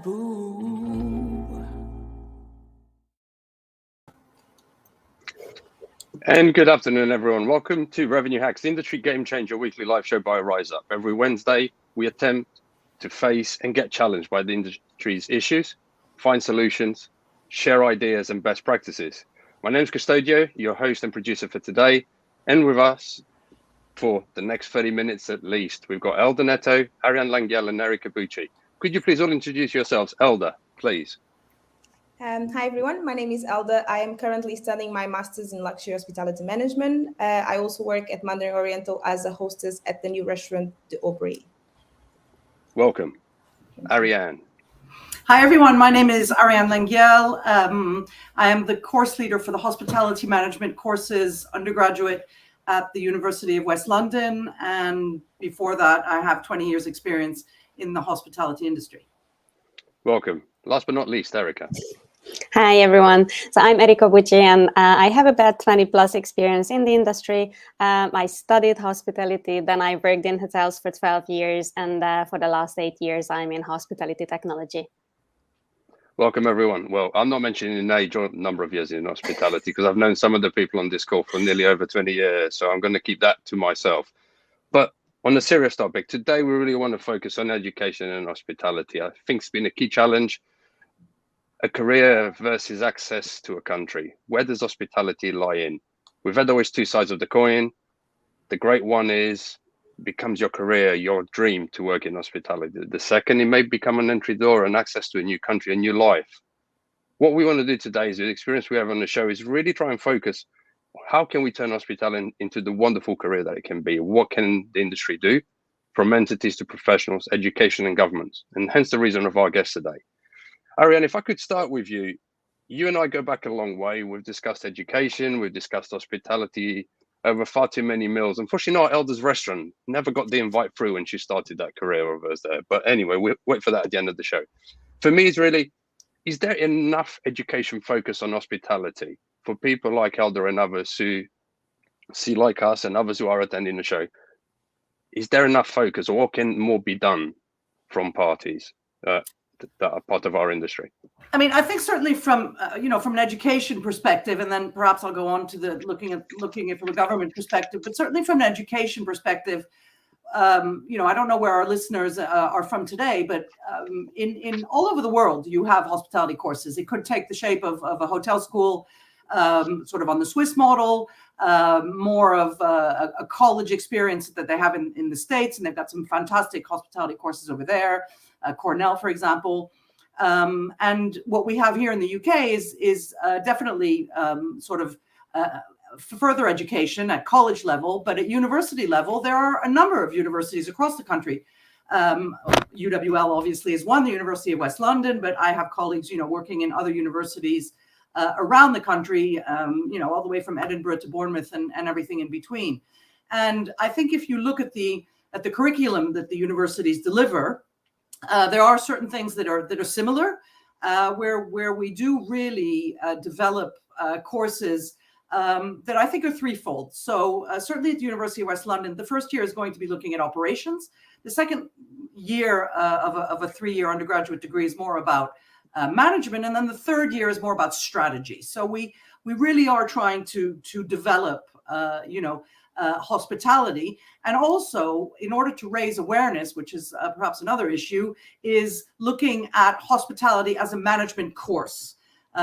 taboo. And good afternoon, everyone. Welcome to Revenue Hacks, the industry game changer weekly live show by Rise Up. Every Wednesday, we attempt to face and get challenged by the industry's issues, find solutions, share ideas and best practices. My name is Custódio, your host and producer for today. And with us for the next 30 minutes at least, we've got Elder Neto, Ariane Langiel, and Erika Bucci. Could you please all introduce yourselves? Elder, please. Hi everyone, my name is Elda. I am currently studying my master's in luxury hospitality management. I also work at Mandarin Oriental as a hostess at the new restaurant, The Aubrey. Welcome. Ariane. Hi everyone, my name is Ariane Langiel. I am the course leader for the hospitality management courses undergraduate at the University of West London. And before that, I have 20 years experience in the hospitality industry. Welcome. Last but not least, Erika. Hi, everyone. So I'm Erika Bucci, and I have about 20 plus experience in the industry. I studied hospitality, then I worked in hotels for 12 years, and for the last 8 years, I'm in hospitality technology. Welcome, everyone. Well, I'm not mentioning an age or number of years in hospitality because I've known some of the people on this call for nearly over 20 years, so I'm going to keep that to myself. But on a serious topic, today we really want to focus on education and hospitality. I think it's been a key challenge. A career versus access to a country. Where does hospitality lie in? We've had always two sides of the coin. The great one is becomes your career, your dream to work in hospitality. The second, it may become an entry door and access to a new country, a new life. What we want to do today is the experience we have on the show is really try and focus. How can we turn hospitality into the wonderful career that it can be? What can the industry do from entities to professionals, education and governments? And hence the reason of our guest today. Ariane, if I could start with you, you and I go back a long way. We've discussed education, we've discussed hospitality over far too many meals. Unfortunately, our Elder's restaurant never got the invite through when she started that career of hers there. But anyway, we'll wait for that at the end of the show. For me, it's really, is there enough education focus on hospitality for people like Elder and others who see like us and others who are attending the show? Is there enough focus, or what can more be done from parties that are part of our industry? I mean, I think certainly from from an education perspective, and then perhaps I'll go on to the looking at it from a government perspective, but certainly from an education perspective, I don't know where our listeners are from today, but in all over the world, you have hospitality courses. It could take the shape of a hotel school, sort of on the Swiss model, more of a college experience that they have in the States, and they've got some fantastic hospitality courses over there. Cornell, for example. And what we have here in the UK is definitely sort of further education at college level, but at university level, there are a number of universities across the country. UWL obviously is one, the University of West London, but I have colleagues, working in other universities around the country, all the way from Edinburgh to Bournemouth and everything in between. And I think if you look at the curriculum that the universities deliver, there are certain things that are similar, where we do really develop courses that I think are threefold. So certainly at the University of West London, the first year is going to be looking at operations. The second year of a 3-year undergraduate degree is more about management, and then the third year is more about strategy. So we really are trying to develop, hospitality, and also in order to raise awareness, which is perhaps another issue, is looking at hospitality as a management course,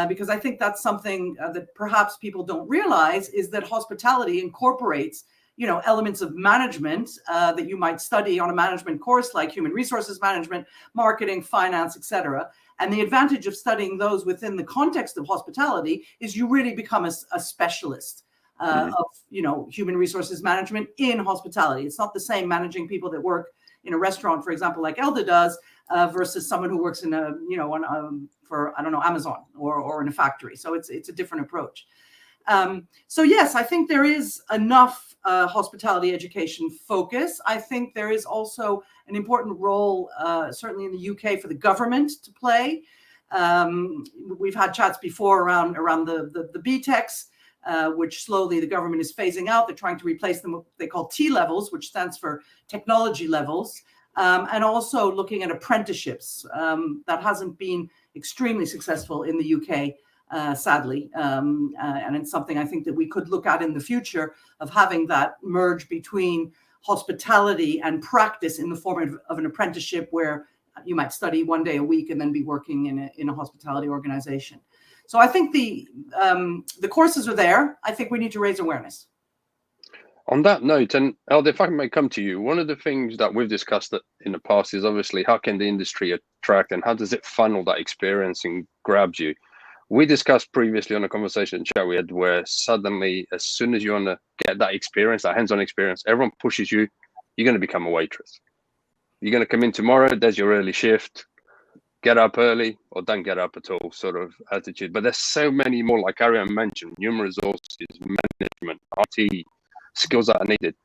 because I think that's something that perhaps people don't realize, is that hospitality incorporates elements of management that you might study on a management course like human resources management, marketing, finance, etc. And the advantage of studying those within the context of hospitality is you really become a specialist of human resources management in hospitality. It's not the same managing people that work in a restaurant, for example, like Elda does, versus someone who works in for Amazon or in a factory. So it's a different approach. So yes, I think there is enough hospitality education focus. I think there is also an important role, certainly in the UK, for the government to play. We've had chats before around the BTECs. Which slowly the government is phasing out. They're trying to replace them with what they call T levels, which stands for technology levels. and also looking at apprenticeships. That hasn't been extremely successful in the UK, sadly, and it's something I think that we could look at in the future, of having that merge between hospitality and practice in the form of an apprenticeship, where you might study 1 day a week and then be working in a hospitality organization. So I think the courses are there. I think we need to raise awareness. On that note, and Alda, if I may come to you, one of the things that we've discussed in the past is obviously how can the industry attract and how does it funnel that experience and grabs you? We discussed previously on a conversation chat we had where suddenly, as soon as you want to get that experience, that hands-on experience, everyone pushes you, you're going to become a waitress. You're going to come in tomorrow, there's your early shift, get up early or don't get up at all sort of attitude. But there's so many more, like Ariane mentioned, human resources, management, IT, skills that are needed.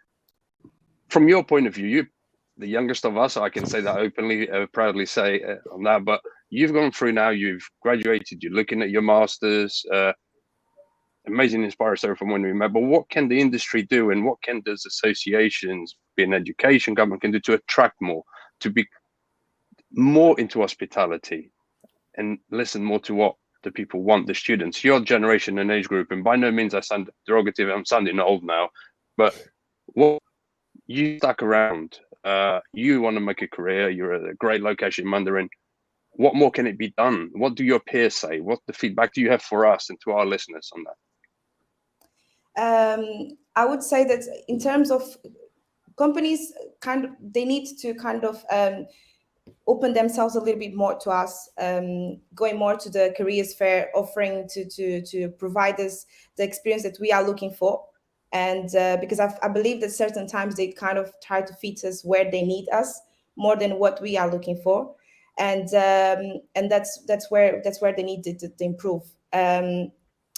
From your point of view, you, the youngest of us, I can say that openly, proudly say on that, but you've gone through now, you've graduated, you're looking at your masters, amazing inspiring story from when we met, but what can the industry do and what can those associations, be in education, government can do to attract more, to be more into hospitality and listen more to what the people want, the students, your generation and age group, and by no means I sound derogative, I'm sounding old now, but what you stuck around, you want to make a career, you're at a great location in Mandarin, what more can it be done? What do your peers say? What the feedback do you have for us and to our listeners on that? I would say that in terms of companies, they need to open themselves a little bit more to us, going more to the careers fair, offering to provide us the experience that we are looking for. And because I believe that certain times they kind of try to fit us where they need us more than what we are looking for, and that's where they need to improve.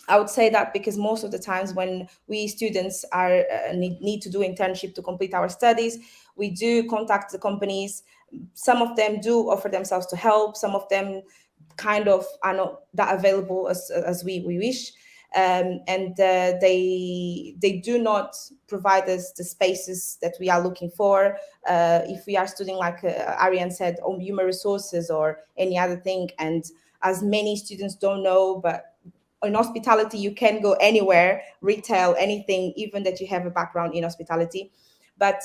I would say that because most of the times when we students are need to do internship to complete our studies, we do contact the companies. Some of them do offer themselves to help. Some of them kind of are not that available as we wish. And they do not provide us the spaces that we are looking for. If we are studying, like Ariane said, on human resources or any other thing, and as many students don't know, but in hospitality, you can go anywhere, retail, anything, even that you have a background in hospitality. But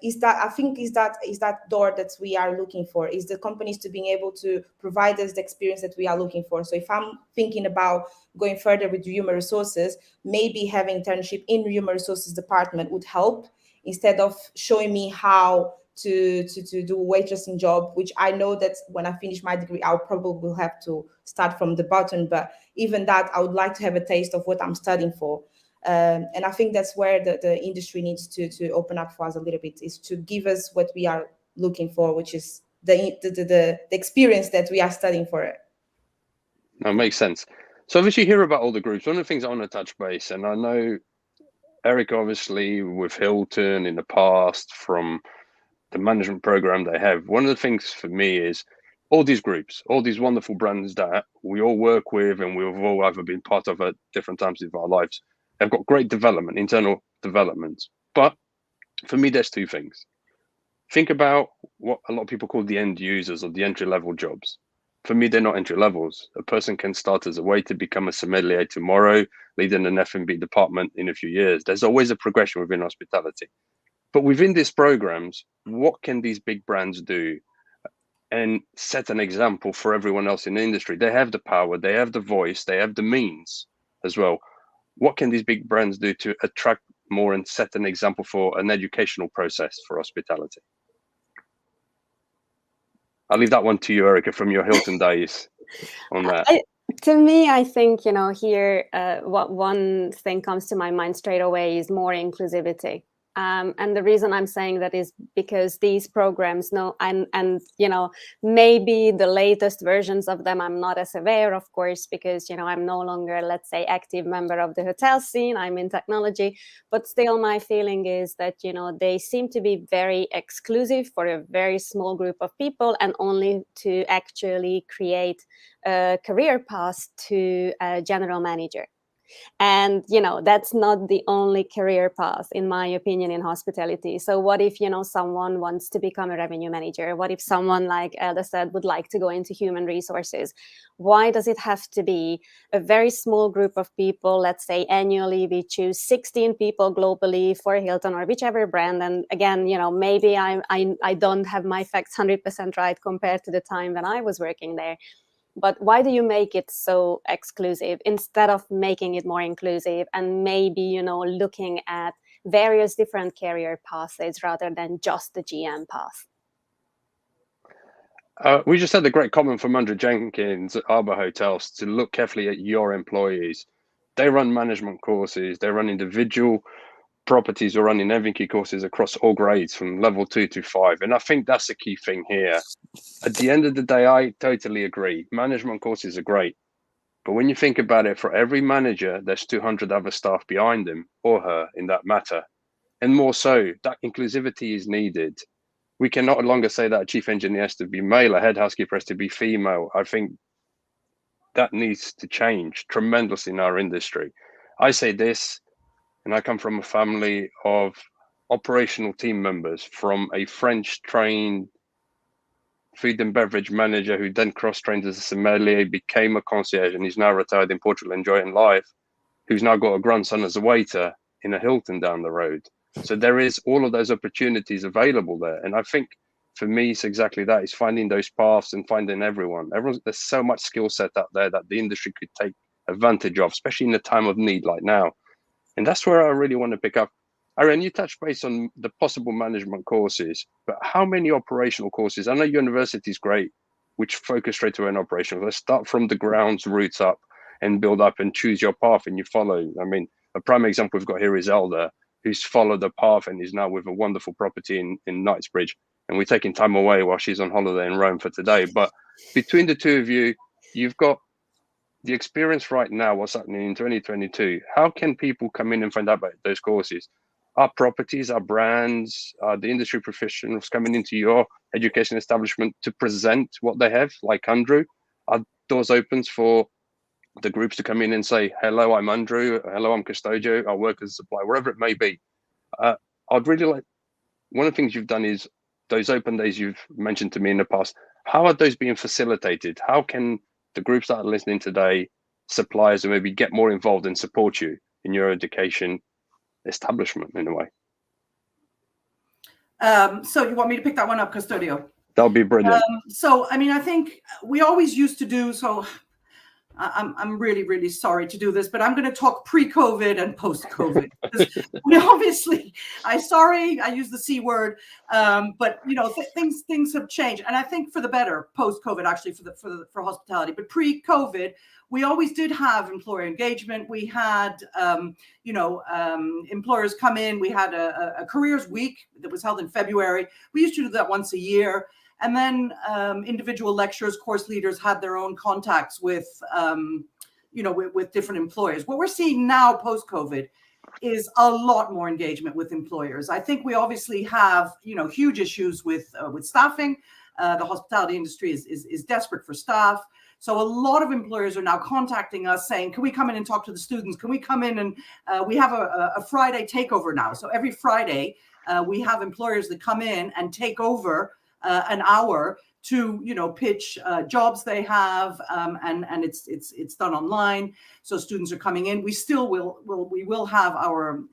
is that door that we are looking for? Is the companies to being able to provide us the experience that we are looking for? So if I'm thinking about going further with human resources, maybe having internship in human resources department would help, instead of showing me how to do waitressing job, which I know that when I finish my degree, I'll probably will have to start from the bottom. But even that, I would like to have a taste of what I'm studying for. And I think that's where the industry needs to open up for us a little bit, is to give us what we are looking for, which is the experience that we are studying for it. That makes sense. So obviously you hear about all the groups. One of the things I want to touch base, and I know Eric, obviously with Hilton in the past, from the management program they have, one of the things for me is all these groups, all these wonderful brands that we all work with and we've all either been part of at different times of our lives, have got great development, internal development. But for me, there's two things. Think about what a lot of people call the end users or the entry-level jobs. For me, they're not entry levels. A person can start as a waiter, become a sommelier tomorrow, leading an F&B department in a few years. There's always a progression within hospitality. But within these programs, what can these big brands do and set an example for everyone else in the industry? They have the power, they have the voice, they have the means as well. What can these big brands do to attract more and set an example for an educational process for hospitality? I'll leave that one to you, Erica, from your Hilton days on that. To me, I think, here, what one thing comes to my mind straight away is more inclusivity. And the reason I'm saying that is because these programs and maybe the latest versions of them, I'm not as aware, of course, because, I'm no longer, let's say, active member of the hotel scene. I'm in technology, but still my feeling is that, they seem to be very exclusive for a very small group of people, and only to actually create a career path to a general manager. And, that's not the only career path, in my opinion, in hospitality. So what if, someone wants to become a revenue manager? What if someone, like Elda said, would like to go into human resources? Why does it have to be a very small group of people? Let's say annually we choose 16 people globally for Hilton or whichever brand. And again, maybe I don't have my facts 100% right compared to the time when I was working there. But why do you make it so exclusive instead of making it more inclusive and maybe, looking at various different career paths rather than just the GM path? We just had the great comment from Andrew Jenkins at Arbor Hotels to look carefully at your employees. They run management courses, they run individual properties, or running NVQ courses across all grades from level 2 to 5. And I think that's the key thing here. At the end of the day, I totally agree. Management courses are great. But when you think about it, for every manager, there's 200 other staff behind him or her in that matter. And more so, that inclusivity is needed. We can no longer say that a chief engineer has to be male, a head housekeeper has to be female. I think that needs to change tremendously in our industry. I say this, and I come from a family of operational team members, from a French-trained food and beverage manager who then cross-trained as a sommelier, became a concierge, and he's now retired in Portugal enjoying life, who's now got a grandson as a waiter in a Hilton down the road. So there is all of those opportunities available there. And I think for me, it's exactly that. It's finding those paths and finding everyone. There's so much skill set out there that the industry could take advantage of, especially in a time of need like now. And that's where I really want to pick up. Aaron, you touched base on the possible management courses, but how many operational courses? I know university is great, which focus straight away on operational. Let's start from the grounds, roots up, and build up and choose your path and you follow. I mean, a prime example we've got here is Elda, who's followed the path and is now with a wonderful property in Knightsbridge. And we're taking time away while she's on holiday in Rome for today. But between the two of you, you've got the experience right now, what's happening in 2022. How can people come in and find out about those courses? Are properties, are brands, are the industry professionals coming into your education establishment to present what they have, like Andrew? Are doors open for the groups to come in and say, hello, I'm Andrew, hello, I'm Custódio, I work as a supplier, wherever it may be. I'd really like, one of the things you've done is those open days you've mentioned to me in the past, how are those being facilitated? How can the groups that are listening today, suppliers, and maybe get more involved and support you in your education establishment in a way? So you want me to pick that one up, Custódio? That would be brilliant. So, I mean, I think we always used to do, so I'm really, really sorry to do this, but I'm going to talk pre-COVID and post-COVID. We obviously, I use the C word, but things have changed, and I think for the better post-COVID, actually for hospitality. But pre-COVID, we always did have employer engagement. We had, employers come in. We had a careers week that was held in February. We used to do that once a year. And then individual lecturers, course leaders had their own contacts with, with different employers. What we're seeing now post-COVID is a lot more engagement with employers. I think we obviously have, huge issues with staffing. The hospitality industry is desperate for staff. So a lot of employers are now contacting us saying, can we come in and talk to the students? Can we come in and we have a Friday takeover now. So every Friday we have employers that come in and take over an hour to pitch jobs they have, and it's done online. So students are coming in. We still will have our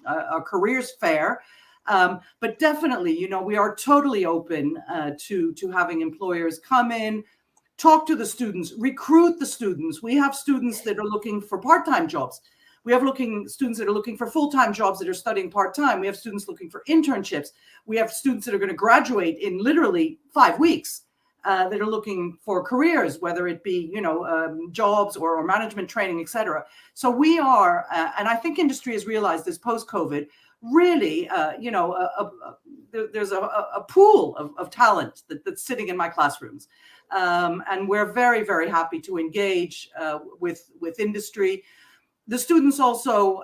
careers fair, but definitely we are totally open to having employers come in, talk to the students, recruit the students. We have students that are looking for part-time jobs. We have students that are looking for full-time jobs that are studying part-time. We have students looking for internships. We have students that are going to graduate in literally 5 weeks that are looking for careers, whether it be, jobs or management training, et cetera. So we are, and I think industry has realized this post-COVID, really, there's a pool of talent that's sitting in my classrooms. And we're very, very happy to engage with industry. The students also,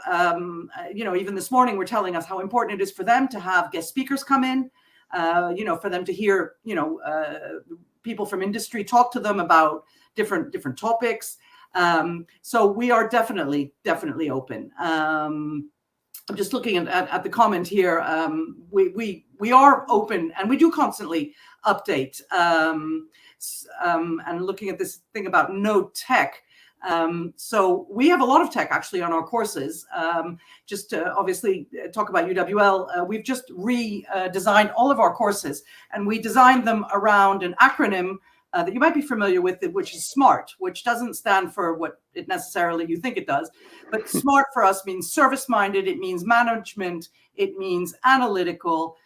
even this morning, were telling us how important it is for them to have guest speakers come in, for them to hear, people from industry talk to them about different topics. So we are definitely open. I'm just looking at the comment here. We are open, and we do constantly update. And looking at this thing about no tech. So we have a lot of tech actually on our courses. Just to obviously talk about UWL, we've just redesigned all of our courses, and we designed them around an acronym that you might be familiar with, which is SMART, which doesn't stand for what it necessarily you think it does. But SMART for us means service-minded, it means management, it means analytical,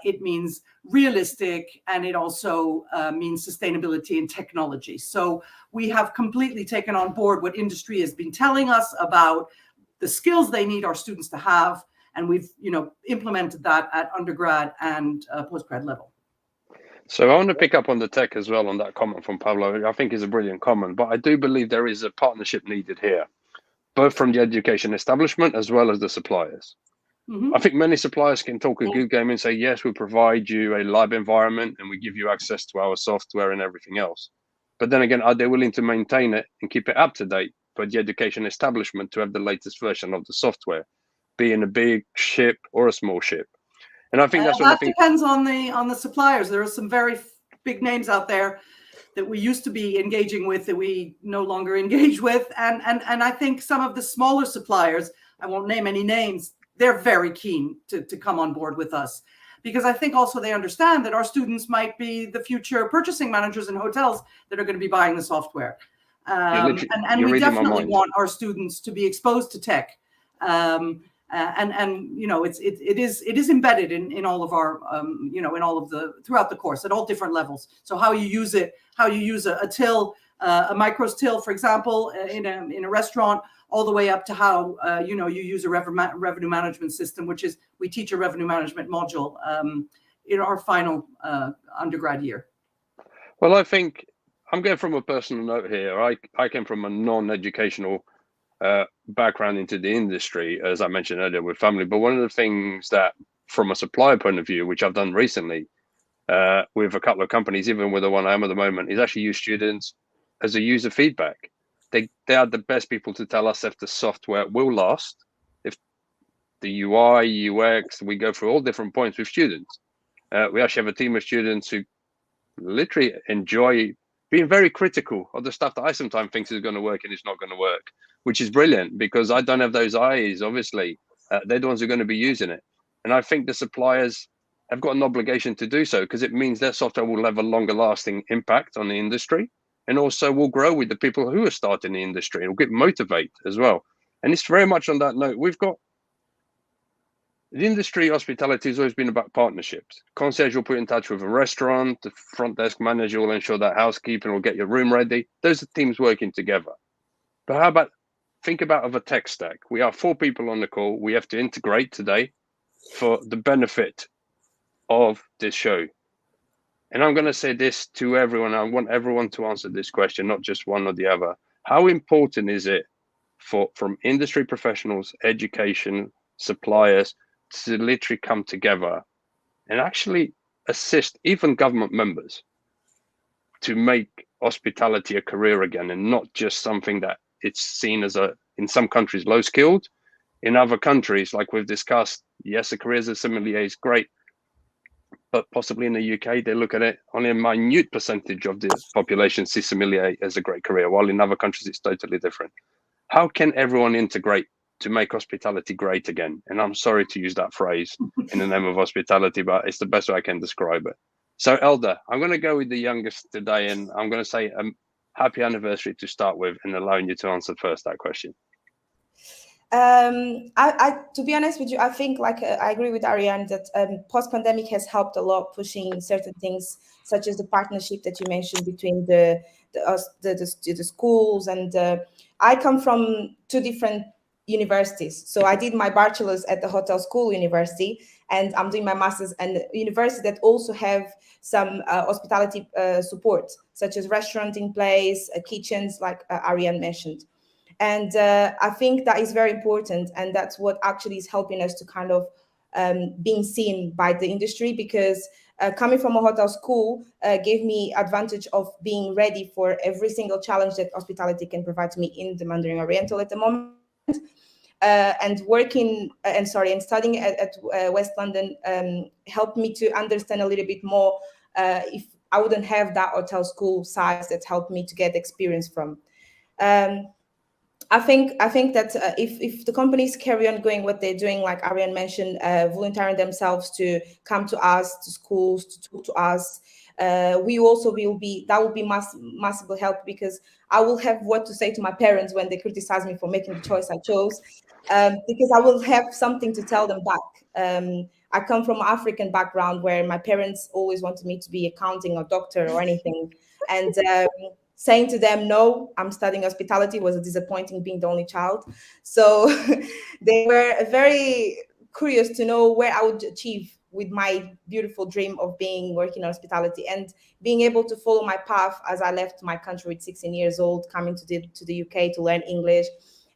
it means realistic, and it also means sustainability and technology. So we have completely taken on board what industry has been telling us about the skills they need our students to have, and we've implemented that at undergrad and postgrad level. So I want to pick up on the tech as well, on that comment from Pablo. I think is a brilliant comment, but I do believe there is a partnership needed here, both from the education establishment as well as the suppliers. Mm-hmm. I think many suppliers can talk a good game and say, yes, we provide you a lab environment and we give you access to our software and everything else. But then again, are they willing to maintain it and keep it up to date for the education establishment to have the latest version of the software, be in a big ship or a small ship? And I think that's what depends on the suppliers. There are some very big names out there that we used to be engaging with that we no longer engage with, and I think some of the smaller suppliers, I won't name any names, they're very keen to come on board with us, because I think also they understand that our students might be the future purchasing managers in hotels that are going to be buying the software, and we definitely want our students to be exposed to tech. And it is embedded in all of our in all of the throughout the course at all different levels. So how you use it, how you use a till, a micros till, for example, in a restaurant, all the way up to how you use a revenue management system, which is we teach a revenue management module in our final undergrad year. Well, I think I'm going from a personal note here. I came from a non-educational background into the industry, as I mentioned earlier, with family. But one of the things that, from a supplier point of view, which I've done recently with a couple of companies, even with the one I am at the moment, is actually use students as a user feedback. They are the best people to tell us if the software will last, if the UI, UX, we go through all different points with students. We actually have a team of students who literally enjoy being very critical of the stuff that I sometimes think is going to work and it's not going to work, which is brilliant because I don't have those eyes, obviously. They're the ones who are going to be using it. And I think the suppliers have got an obligation to do so because it means their software will have a longer lasting impact on the industry and also will grow with the people who are starting the industry and will get motivated as well. And it's very much on that note. We've got the industry, hospitality has always been about partnerships. Concierge will put in touch with a restaurant, the front desk manager will ensure that housekeeping will get your room ready. Those are teams working together. But how about, think about of a tech stack. We are 4 people on the call. We have to integrate today for the benefit of this show. And I'm going to say this to everyone. I want everyone to answer this question, not just one or the other. How important is it from industry professionals, education, suppliers, to literally come together and actually assist even government members to make hospitality a career again and not just something that it's seen as in some countries, low skilled. In other countries, like we've discussed, yes, a career as a sommelier is great, but possibly in the UK, they look at it, only a minute percentage of the population see sommelier as a great career, while in other countries, it's totally different. How can everyone integrate to make hospitality great again? And I'm sorry to use that phrase in the name of hospitality, but it's the best way I can describe it. So Elda, I'm going to go with the youngest today, and I'm going to say happy anniversary to start with and allowing you to answer first that question. To be honest with you, I think I agree with Ariane that post-pandemic has helped a lot pushing certain things, such as the partnership that you mentioned between the schools. And I come from 2 different universities. So I did my bachelor's at the Hotel School University, and I'm doing my master's at a university that also have some hospitality support, such as restaurant in place, kitchens, like Ariane mentioned. And I think that is very important, and that's what actually is helping us to kind of being seen by the industry, because coming from a hotel school gave me advantage of being ready for every single challenge that hospitality can provide to me in the Mandarin Oriental at the moment. And studying at West London helped me to understand a little bit more. If I wouldn't have that hotel school size that helped me to get experience from. I think that if the companies carry on going what they're doing, like Ariane mentioned, volunteering themselves to come to us, to schools, to talk to us, we also will be massively help, because I will have what to say to my parents when they criticize me for making the choice I chose, because I will have something to tell them back. I come from an African background where my parents always wanted me to be accounting or doctor or anything, and saying to them, no, I'm studying hospitality was a disappointing, being the only child. So they were very curious to know where I would achieve with my beautiful dream of working in hospitality, and being able to follow my path as I left my country with 16 years old, coming to the UK to learn English,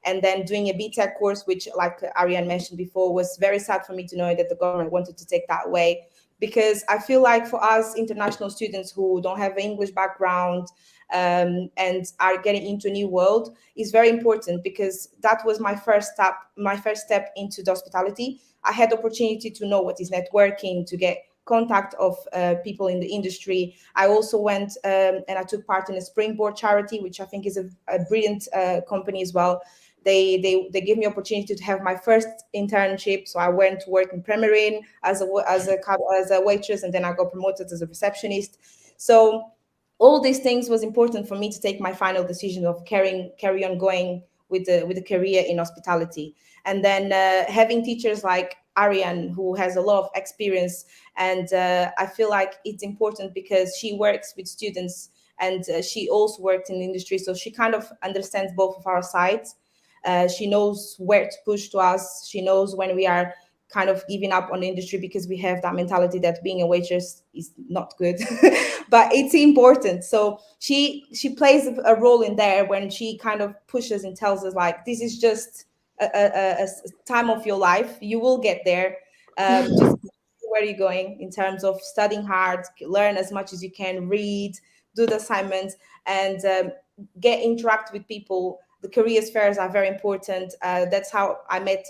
and then doing a BTEC course, which, like Ariane mentioned before, was very sad for me to know that the government wanted to take that away. Because I feel like for us international students who don't have an English background and are getting into a new world, is very important, because that was my first step into the hospitality. I had the opportunity to know what is networking, to get contact of people in the industry. I also went and I took part in a Springboard charity, which I think is a brilliant company as well. They gave me opportunity to have my first internship. So I went to work in Premier Inn as a waitress, and then I got promoted as a receptionist. So all these things was important for me to take my final decision of carry on going with the career in hospitality. And then having teachers like Ariane, who has a lot of experience, and I feel like it's important because she works with students, and she also worked in the industry, so she kind of understands both of our sides. She knows where to push to us. She knows when we are kind of giving up on the industry, because we have that mentality that being a waitress is not good, but it's important. So she plays a role in there when she kind of pushes and tells us, like, this is just a time of your life. You will get there. Just where you're going in terms of studying hard, learn as much as you can, read, do the assignments, and interact with people. The careers fairs are very important. That's how I met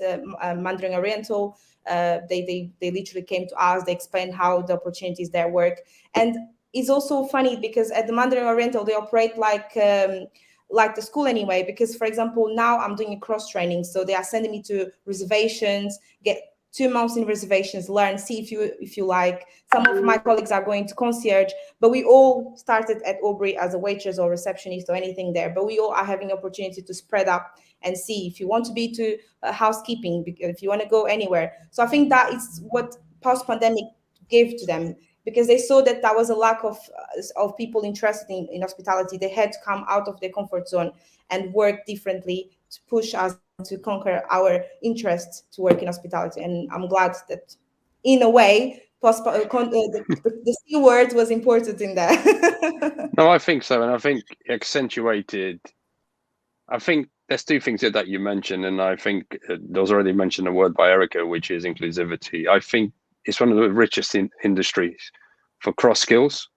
Mandarin Oriental. They literally came to us. They explained how the opportunities there work. And it's also funny because at the Mandarin Oriental, they operate like the school anyway. Because, for example, now I'm doing a cross training. So they are sending me to reservations, get 2 months in reservations, learn, see if you like. Some of my colleagues are going to concierge, but we all started at Aubrey as a waitress or receptionist or anything there. But we all are having opportunity to spread up and see if you want to be to housekeeping, if you want to go anywhere. So I think that is what post-pandemic gave to them, because they saw that there was a lack of people interested in hospitality. They had to come out of their comfort zone and work differently to push us to conquer our interest to work in hospitality. And I'm glad that, in a way, the C word was important in that. No, I think so. And I think accentuated, I think there's two things that you mentioned. And I think there was already mentioned a word by Erica, which is inclusivity. I think it's one of the richest industries for cross skills.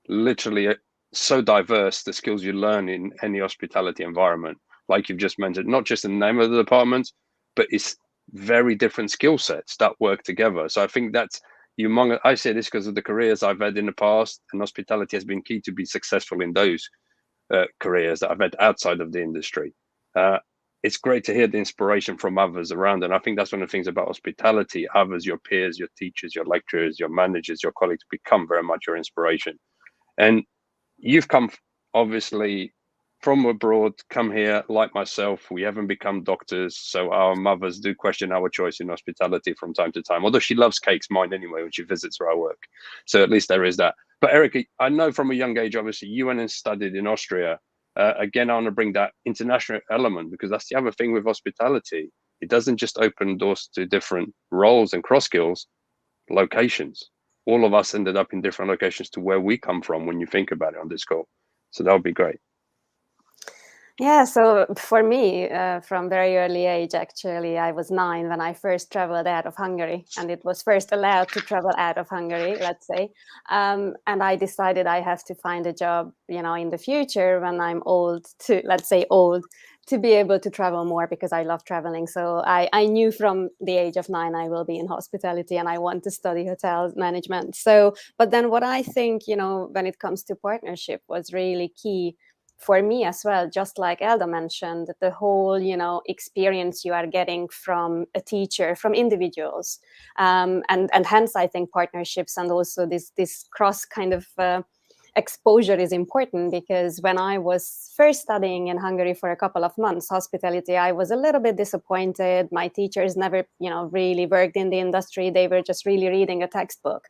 Literally so diverse, the skills you learn in any hospitality environment. Like you've just mentioned, not just the name of the department, but it's very different skill sets that work together. So I think that's humongous. I say this because of the careers I've had in the past, and hospitality has been key to be successful in those careers that I've had outside of the industry. It's great to hear the inspiration from others around. And I think that's one of the things about hospitality. Others, your peers, your teachers, your lecturers, your managers, your colleagues become very much your inspiration. And you've come, obviously, from abroad, come here like myself. We haven't become doctors, so our mothers do question our choice in hospitality from time to time, although she loves cakes, mine anyway, when she visits where I work. So at least there is that. But Erica, I know from a young age, obviously, you went and studied in Austria. Again, I want to bring that international element, because that's the other thing with hospitality. It doesn't just open doors to different roles and cross skills, locations. All of us ended up in different locations to where we come from when you think about it on this call. So that would be great. Yeah, so for me, from very early age, actually, I was 9 when I first traveled out of Hungary, and it was first allowed to travel out of Hungary, let's say. And I decided I have to find a job, in the future when I'm old, let's say old, to be able to travel more because I love traveling. So I knew from the age of 9 I will be in hospitality and I want to study hotel management. So, but then what I think, when it comes to partnership was really key for me as well, just like Elda mentioned, the whole, experience you are getting from a teacher, from individuals. And hence I think partnerships and also this cross kind of exposure is important, because when I was first studying in Hungary for a couple of months, hospitality, I was a little bit disappointed. My teachers never, really worked in the industry. They were just really reading a textbook.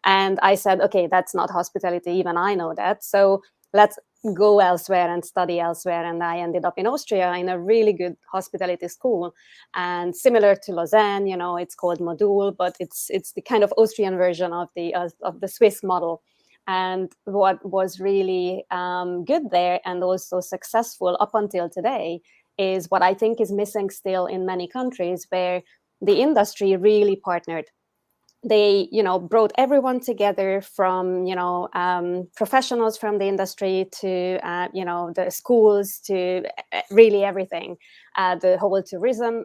And I said, okay, that's not hospitality. Even I know that. So let's go elsewhere and study elsewhere. And I ended up in Austria in a really good hospitality school. And similar to Lausanne, it's called Modul, but it's the kind of Austrian version of the Swiss model. And what was really good there and also successful up until today is what I think is missing still in many countries, where the industry really partnered. They, brought everyone together from, professionals from the industry to, the schools, to really everything, the whole tourism,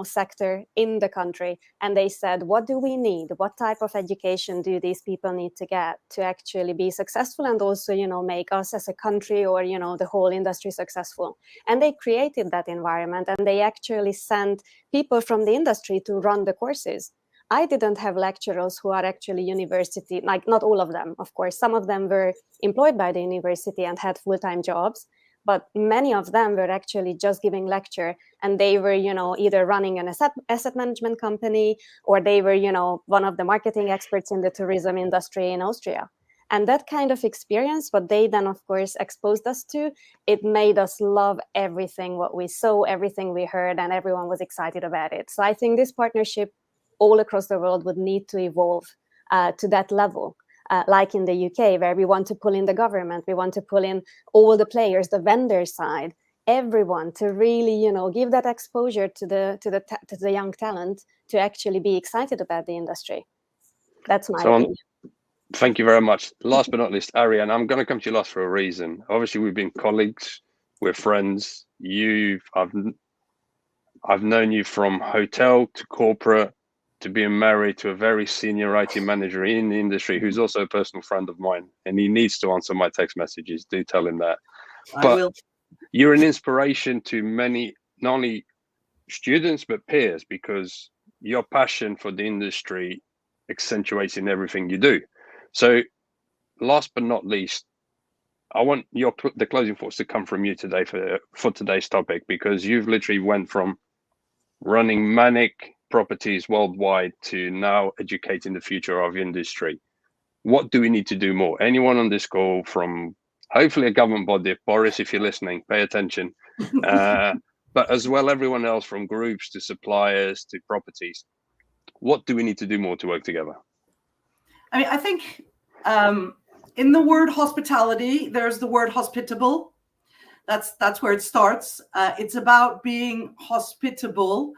sector in the country. And they said, what do we need? What type of education do these people need to get to actually be successful and also, make us as a country or, the whole industry successful? And they created that environment, and they actually sent people from the industry to run the courses. I didn't have lecturers who are actually university, like not all of them, of course. Some of them were employed by the university and had full-time jobs, but many of them were actually just giving lecture, and they were, either running an asset management company, or they were, one of the marketing experts in the tourism industry in Austria. And that kind of experience, what they then, of course, exposed us to, it made us love everything what we saw, everything we heard, and everyone was excited about it. So I think this partnership all across the world would need to evolve to that level, like in the UK, where we want to pull in the government, we want to pull in all the players, the vendor side, everyone, to really, give that exposure to the young talent to actually be excited about the industry. That's my opinion. Thank you very much. Last but not least, Ariane, I'm going to come to you last for a reason. Obviously, we've been colleagues, we're friends. I've known you from hotel to corporate, to being married to a very senior IT manager in the industry who's also a personal friend of mine, and he needs to answer my text messages. Do tell him that. I will. You're an inspiration to many, not only students, but peers, because your passion for the industry accentuates in everything you do. So last but not least, I want the closing thoughts to come from you today for today's topic, because you've literally went from running manic properties worldwide to now educating the future of industry. What do we need to do more? Anyone on this call, from hopefully a government body, Boris, if you're listening, pay attention, but as well everyone else, from groups to suppliers to properties. What do we need to do more to work together? I mean, I think in the word hospitality, there's the word hospitable. That's where it starts. It's about being hospitable.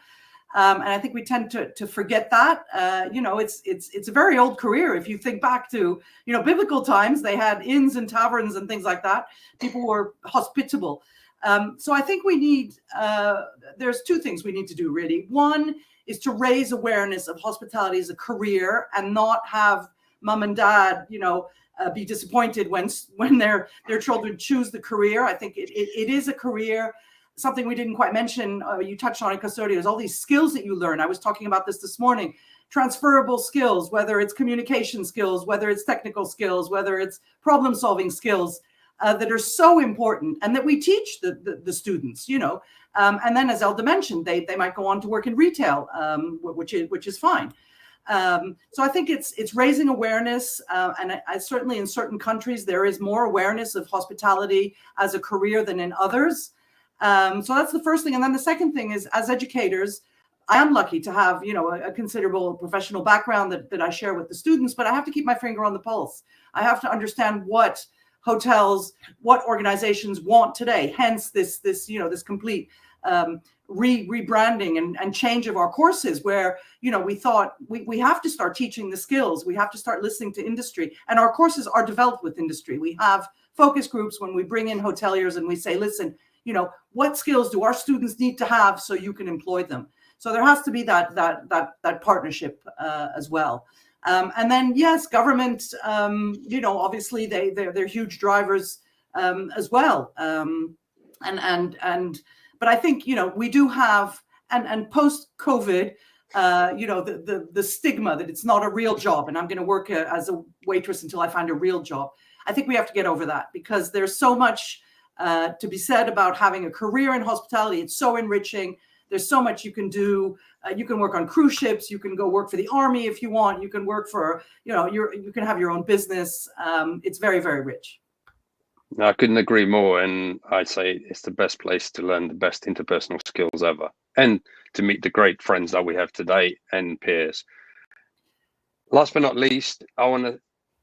And I think we tend to forget that. It's a very old career. If you think back to, biblical times, they had inns and taverns and things like that. People were hospitable. So I think we need, there's two things we need to do, really. One is to raise awareness of hospitality as a career, and not have mom and dad, be disappointed when their children choose the career. I think it is a career. Something we didn't quite mention, you touched on it, Custódio, is all these skills that you learn. I was talking about this morning. Transferable skills, whether it's communication skills, whether it's technical skills, whether it's problem-solving skills, that are so important, and that we teach the students, and then, as Elda mentioned, they might go on to work in retail, which is fine. So I think it's raising awareness, and I certainly in certain countries there is more awareness of hospitality as a career than in others. So that's the first thing. And then the second thing is, as educators, I am lucky to have, a considerable professional background that I share with the students, but I have to keep my finger on the pulse. I have to understand what hotels, what organizations want today. Hence this complete rebranding and change of our courses, where we thought we have to start teaching the skills, we have to start listening to industry, and our courses are developed with industry. We have focus groups when we bring in hoteliers and we say, listen, what skills do our students need to have so you can employ them? So there has to be that partnership as well. And then yes, government, obviously they're huge drivers as well. But I think, we do have, and post-COVID, the stigma that it's not a real job and I'm going to work as a waitress until I find a real job. I think we have to get over that, because there's so much to be said about having a career in hospitality. It's so enriching. There's so much you can do. You can work on cruise ships. You can go work for the army if you want. You can work for, you can have your own business. It's very, very rich. I couldn't agree more. And I'd say it's the best place to learn the best interpersonal skills ever, and to meet the great friends that we have today and peers. Last but not least, I want to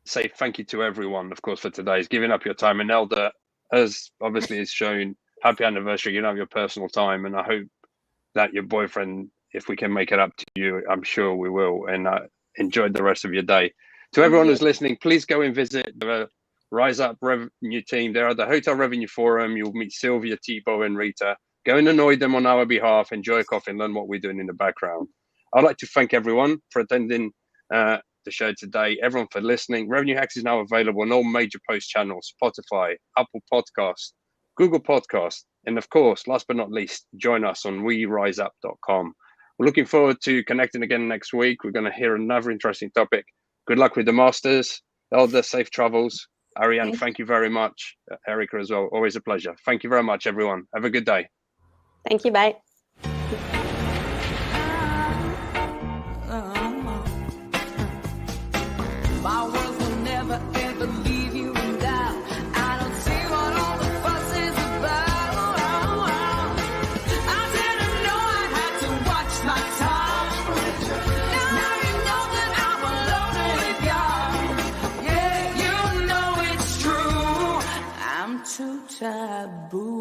say thank you to everyone, of course, for today's giving up your time. And Elder, as obviously is shown, happy anniversary. You have your personal time, and I hope that your boyfriend, if we can make it up to you, I'm sure we will. And enjoyed the rest of your day. To everyone who's listening, please go and visit the Rise Up Revenue team. They're at the Hotel Revenue Forum. You'll meet Sylvia, Thibault, and Rita. Go and annoy them on our behalf. Enjoy a coffee and learn what we're doing in the background. I'd like to thank everyone for attending the show today, everyone for listening. Revenue Hacks is now available on all major post channels: Spotify, Apple Podcasts, Google Podcasts, and of course, last but not least, join us on weriseup.com. We're looking forward to connecting again next week. We're going to hear another interesting topic. Good luck with the masters. Elder, safe travels. Ariane, thank you very much. Erica as well. Always a pleasure. Thank you very much, everyone. Have a good day. Thank you. Bye. My words will never ever leave you in doubt. I don't see what all the fuss is about. I didn't know I had to watch my tongue. Now you know that I'm a loaded gun. Yeah, you know it's true. I'm too taboo.